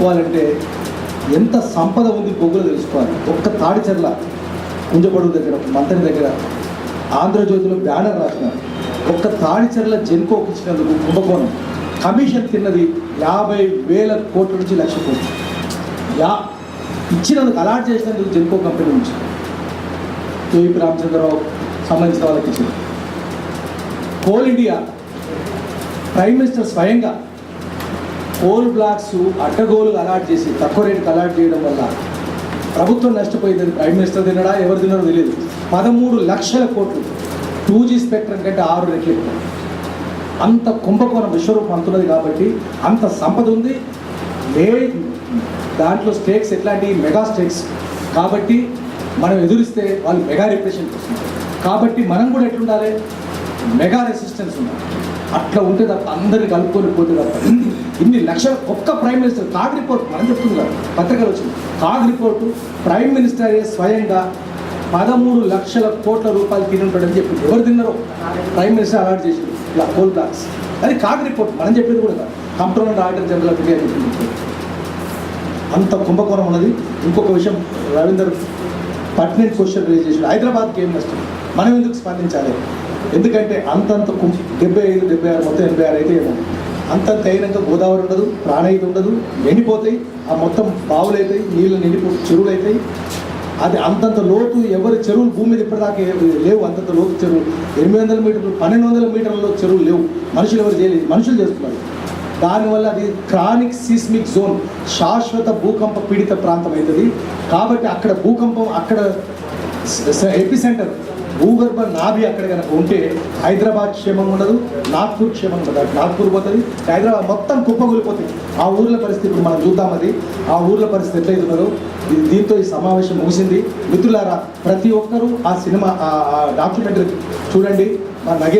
తెలుసుకోవాలంటే ఎంత సంపద ఉంది బొగ్గులో తెలుసుకోవాలి. ఒక్క తాడిచెర్ల కుంజపడుగు దగ్గర మంతని దగ్గర ఆంధ్రజ్యోతిలో బ్యానర్ రాసినారు. ఒక్క తాడిచెర్ల జెన్కోకి ఇచ్చినందుకు కుంభకోణం కమిషన్ తిన్నది 50,000 కోట్ల నుంచి 1,00,000 కోట్లు. ఇచ్చినందుకు అలాట్ చేసినందుకు జెన్కో కంపెనీ నుంచి కేవీపీ రామచంద్రరావు సంబంధించిన వాళ్ళకి ఇచ్చింది. కోల్ ఇండియా ప్రైమ్ మినిస్టర్ స్వయంగా కోల్ బ్లాక్స్ అడ్డగోలు అలాట్ చేసి తక్కువ రేటుకి అలాట్ చేయడం వల్ల ప్రభుత్వం నష్టపోయిందని ప్రైమ్ మినిస్టర్ తినడా ఎవరు తిన్నారో తెలియదు. 13 లక్షల కోట్లు 2G స్పెక్ట్రమ్ కంటే 6 రెట్లు ఎక్కువ. అంత కుంభకోణం విశ్వరూపం అంతున్నది కాబట్టి అంత సంపద ఉంది. దాంట్లో స్టేక్స్ ఎట్లాంటి మెగా స్టేక్స్ కాబట్టి మనం ఎదురిస్తే వాళ్ళు మెగా రిప్రెషన్ వస్తున్నారు. కాబట్టి మనం కూడా ఎట్లుండాలి, మెగా రెసిస్టెన్స్ ఉండాలి. అట్లా ఉంటే తప్ప అందరిని కలుపుకొని పోతే తప్ప ఇన్ని లక్షల ఒక్క ప్రైమ్ మినిస్టర్ కాగ్ రిపోర్ట్ మనం చెప్తున్నారు, పత్రికలు వచ్చింది. కాగ్ రిపోర్టు ప్రైమ్ మినిస్టరే స్వయంగా 13 లక్షల కోట్ల రూపాయలు తిని ఉంటాడని చెప్పి ఎవరు తిన్నారో ప్రైమ్ మినిస్టర్ అలాట్ చేసి ఇలా కోల్ బ్లాక్స్. అది కాగ్ రిపోర్ట్, మనం చెప్పేది కూడా కాదు. Controller auditor general of India చెప్పింది. అంత కుంభకోణం ఉన్నది. ఇంకొక విషయం రవీందర్ పర్టినెంట్ క్వశ్చన్ రేజ్ చేసి హైదరాబాద్కి ఏం నష్టం, మనం ఎందుకు స్పందించాలి? ఎందుకంటే అంతంత 75, 76 మొత్తం 86 అయితే ఏమో అంతంత అయినాక గోదావరి ఉండదు, ప్రాణహిత ఉండదు, ఎండిపోతాయి. ఆ మొత్తం బావులు అవుతాయి, నీళ్ళు నిండిపో చెరువులు అవుతాయి. అది అంతంత లోతు ఎవరి చెరువులు భూమి మీద ఇప్పటిదాకా లేవు. అంతంత లోతు చెరువు 800 మీటర్లు 1200 మీటర్లలో చెరువులు లేవు. మనుషులు ఎవరు చేయలేదు, మనుషులు చేస్తున్నారు. దానివల్ల అది క్రానిక్ సీస్మిక్ జోన్, శాశ్వత భూకంప పీడిత ప్రాంతం అవుతుంది. కాబట్టి అక్కడ భూకంపం, అక్కడ ఎపిసెంటర్ భూగర్భ నాభి అక్కడ కనుక ఉంటే హైదరాబాద్ క్షేమం ఉండదు, నాగ్పూర్ క్షేమం ఉండదు. నాగ్పూర్ పోతుంది, హైదరాబాద్ మొత్తం కుప్పగూలిపోతుంది. ఆ ఊర్ల పరిస్థితి ఇప్పుడు మనం చూద్దాం. అది ఆ ఊర్ల పరిస్థితి ఎట్లయితే ఉన్నదో. దీంతో ఈ సమావేశం ముగిసింది. మిత్రులారా, ప్రతి ఒక్కరూ ఆ సినిమా ఆ డాక్యుమెంటరీ చూడండి. మా నగే